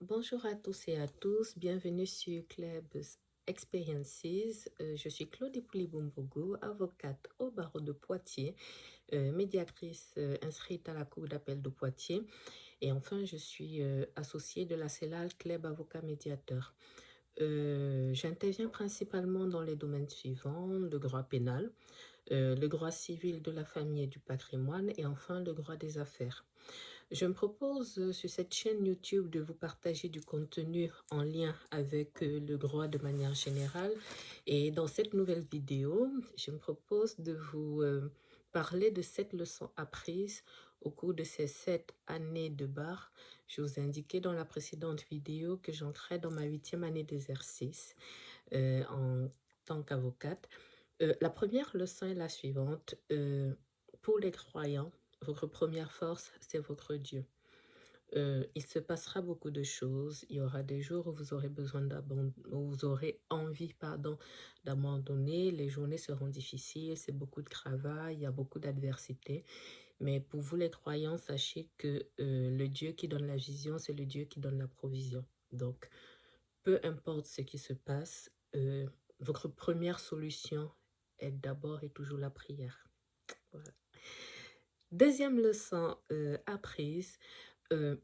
Bonjour à tous et à tous, bienvenue sur Club Experiences. Je suis Claude Pouliboumbougou, avocate au barreau de Poitiers, médiatrice inscrite à la Cour d'appel de Poitiers. Et enfin, je suis associée de la CELAL Club Avocat Médiateur. J'interviens principalement dans les domaines suivants: le droit pénal, le droit civil de la famille et du patrimoine, et enfin le droit des affaires. Je me propose sur cette chaîne YouTube de vous partager du contenu en lien avec le droit de manière générale. Et dans cette nouvelle vidéo, je me propose de vous parler de 7 leçons apprises au cours de ces 7 années de bar. Je vous ai indiqué dans la précédente vidéo que j'entrais dans ma 8e année d'exercice en tant qu'avocate. La première leçon est la suivante. Pour les croyants, votre première force, c'est votre Dieu. Il se passera beaucoup de choses. Il y aura des jours où vous aurez besoin où vous aurez envie, pardon, d'abandonner. Les journées seront difficiles, c'est beaucoup de travail, il y a beaucoup d'adversité. Mais pour vous, les croyants, sachez que le Dieu qui donne la vision, c'est le Dieu qui donne la provision. Donc, peu importe ce qui se passe, votre première solution est d'abord et toujours la prière. Voilà. Deuxième leçon apprise, euh,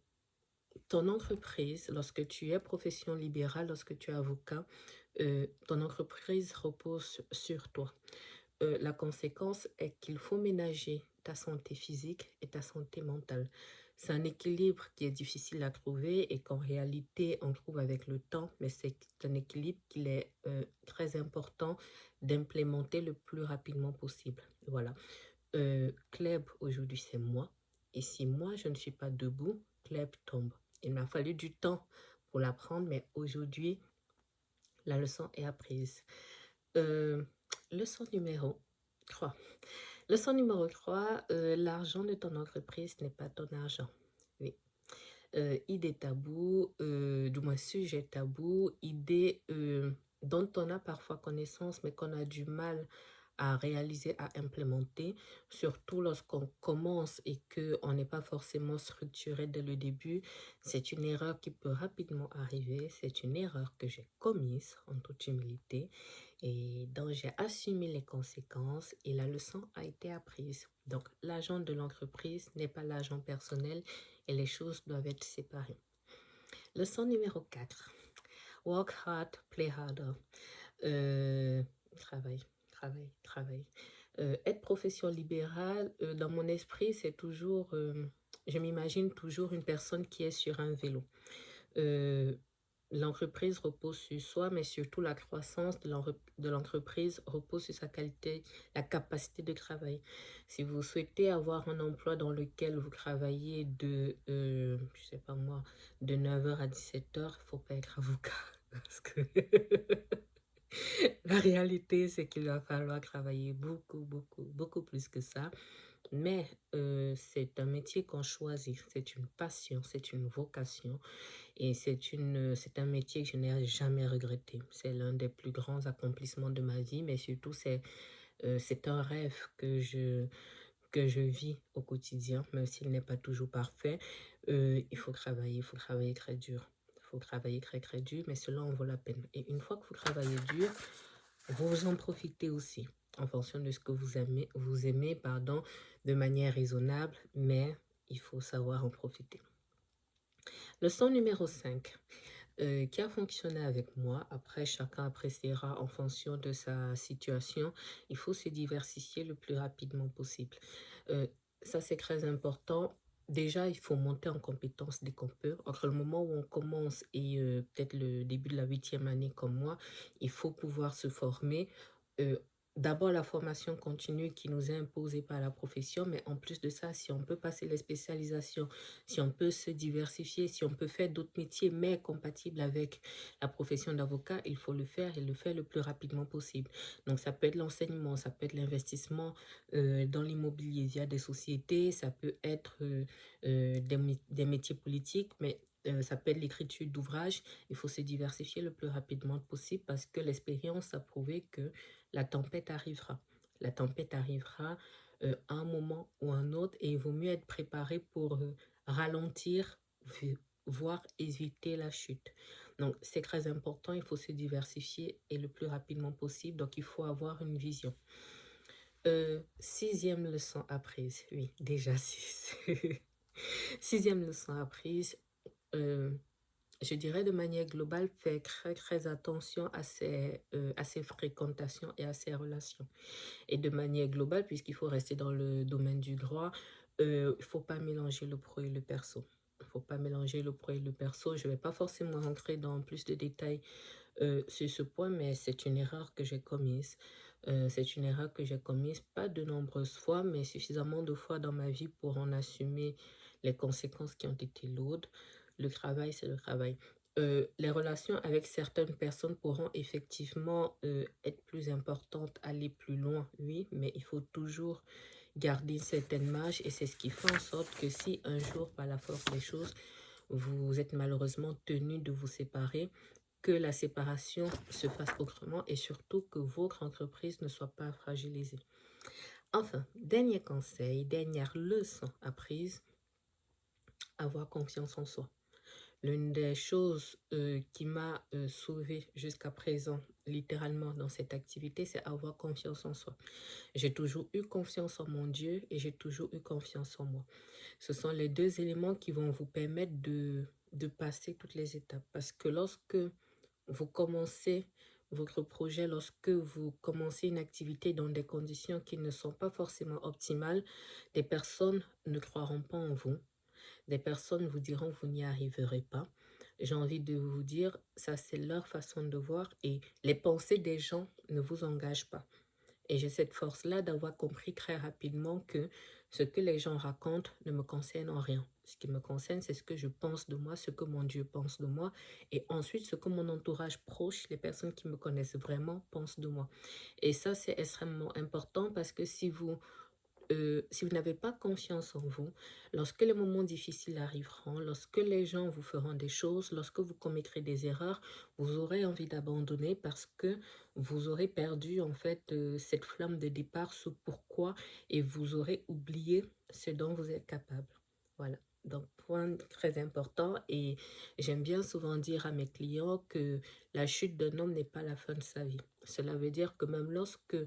ton entreprise, lorsque tu es profession libérale, lorsque tu es avocat, ton entreprise repose sur toi. La conséquence est qu'il faut ménager ta santé physique et ta santé mentale. C'est un équilibre qui est difficile à trouver et qu'en réalité on trouve avec le temps, mais c'est un équilibre qu'il est très important d'implémenter le plus rapidement possible. Voilà. Kleb, aujourd'hui, c'est moi. Et si moi, je ne suis pas debout, Kleb tombe. Il m'a fallu du temps pour l'apprendre, mais aujourd'hui, la leçon est apprise. Euh, leçon numéro 3. Leçon numéro 3, l'argent de ton entreprise n'est pas ton argent. Oui. Idée tabou, du moins sujet tabou, idée dont on a parfois connaissance, mais qu'on a du mal à réaliser, à implémenter, surtout lorsqu'on commence et qu'on n'est pas forcément structuré dès le début. C'est une erreur qui peut rapidement arriver. C'est une erreur que j'ai commise en toute humilité et dont j'ai assumé les conséquences et la leçon a été apprise. Donc, l'argent de l'entreprise n'est pas l'argent personnel et les choses doivent être séparées. Leçon numéro 4. Work hard, play harder. Travail, travail, travail. Être profession libérale, dans mon esprit, c'est toujours, je m'imagine toujours une personne qui est sur un vélo. Euh, L'entreprise repose sur soi, mais surtout la croissance de l'entreprise repose sur sa qualité, la capacité de travail. Si vous souhaitez avoir un emploi dans lequel vous travaillez je sais pas moi, de 9 h à 17 h, il ne faut pas être avocat. Parce que la réalité, c'est qu'il va falloir travailler beaucoup, beaucoup, beaucoup plus que ça. Mais c'est un métier qu'on choisit, c'est une passion, c'est une vocation et c'est un métier que je n'ai jamais regretté. C'est l'un des plus grands accomplissements de ma vie, mais surtout c'est un rêve que je vis au quotidien, même s'il n'est pas toujours parfait. Il faut travailler très dur. Il faut travailler très très dur, mais cela en vaut la peine. Et une fois que vous travaillez dur, vous en profitez aussi en fonction de ce que vous aimez, pardon, de manière raisonnable, mais il faut savoir en profiter. Leçon numéro 5, qui a fonctionné avec moi. Après, chacun appréciera en fonction de sa situation. Il faut se diversifier le plus rapidement possible. Euh, Ça, c'est très important. Déjà, il faut monter en compétence dès qu'on peut. Entre le moment où on commence et peut-être le début de la 8e année comme moi, il faut pouvoir se former. Euh, D'abord, la formation continue qui nous est imposée par la profession, mais en plus de ça, si on peut passer les spécialisations, si on peut se diversifier, si on peut faire d'autres métiers, mais compatibles avec la profession d'avocat, il faut le faire et le faire le plus rapidement possible. Donc, ça peut être l'enseignement, ça peut être l'investissement dans l'immobilier via des sociétés, ça peut être des métiers politiques, mais ça peut être l'écriture d'ouvrages. Il faut se diversifier le plus rapidement possible parce que l'expérience a prouvé que la tempête arrivera. La tempête arrivera à un moment ou un autre et il vaut mieux être préparé pour ralentir voire éviter la chute. Donc, c'est très important, il faut se diversifier et le plus rapidement possible. Donc, il faut avoir une vision. Sixième leçon apprise. Oui, déjà six. Sixième leçon apprise. euh, je dirais de manière globale, faire très attention à ses fréquentations et à ses relations. Et de manière globale, puisqu'il faut rester dans le domaine du droit, il ne faut pas mélanger le pro et le perso. Il ne faut pas mélanger le pro et le perso. Je ne vais pas forcément rentrer dans plus de détails sur ce point, mais c'est une erreur que j'ai commise. C'est une erreur que j'ai commise pas de nombreuses fois, mais suffisamment de fois dans ma vie pour en assumer les conséquences qui ont été lourdes. Le travail, c'est le travail. Les relations avec certaines personnes pourront effectivement être plus importantes, aller plus loin, oui, mais il faut toujours garder une certaine marge et c'est ce qui fait en sorte que si un jour, par la force des choses, vous êtes malheureusement tenu de vous séparer, que la séparation se fasse autrement et surtout que votre entreprise ne soit pas fragilisée. Enfin, dernier conseil, dernière leçon apprise, avoir confiance en soi. L'une des choses qui m'a sauvée jusqu'à présent, littéralement dans cette activité, c'est avoir confiance en soi. J'ai toujours eu confiance en mon Dieu et j'ai toujours eu confiance en moi. Ce sont les deux éléments qui vont vous permettre de passer toutes les étapes. Parce que lorsque vous commencez votre projet, lorsque vous commencez une activité dans des conditions qui ne sont pas forcément optimales, des personnes ne croiront pas en vous. Des personnes vous diront vous n'y arriverez pas. J'ai envie de vous dire, ça c'est leur façon de voir et les pensées des gens ne vous engagent pas. Et j'ai cette force-là d'avoir compris très rapidement que ce que les gens racontent ne me concerne en rien. Ce qui me concerne, c'est ce que je pense de moi, ce que mon Dieu pense de moi, et ensuite ce que mon entourage proche, les personnes qui me connaissent vraiment, pensent de moi. Et ça, c'est extrêmement important parce que si vous n'avez pas confiance en vous, lorsque les moments difficiles arriveront, lorsque les gens vous feront des choses, lorsque vous commettrez des erreurs, vous aurez envie d'abandonner parce que vous aurez perdu en fait cette flamme de départ, ce pourquoi, et vous aurez oublié ce dont vous êtes capable. Voilà. Donc, point très important, et j'aime bien souvent dire à mes clients que la chute d'un homme n'est pas la fin de sa vie. Cela veut dire que même lorsque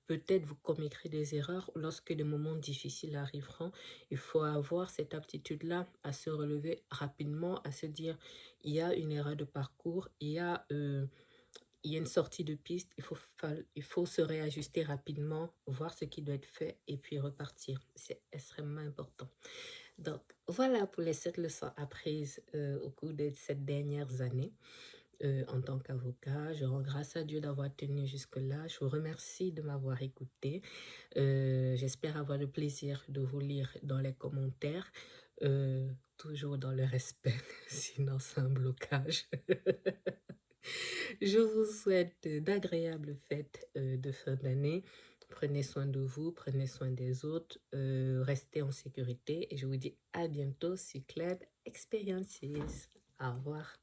peut-être vous commettrez des erreurs, lorsque des moments difficiles arriveront, il faut avoir cette aptitude-là à se relever rapidement, à se dire, il y a une erreur de parcours, il y a une sortie de piste, il faut se réajuster rapidement, voir ce qui doit être fait et puis repartir. C'est extrêmement important. Donc, voilà pour les 7 leçons apprises au cours de ces dernières années en tant qu'avocat. Je rends grâce à Dieu d'avoir tenu jusque-là. Je vous remercie de m'avoir écouté. J'espère avoir le plaisir de vous lire dans les commentaires, toujours dans le respect, sinon c'est un blocage. Je vous souhaite d'agréables fêtes de fin d'année. Prenez soin de vous, prenez soin des autres, restez en sécurité et je vous dis à bientôt sur Club Experiences. Au revoir.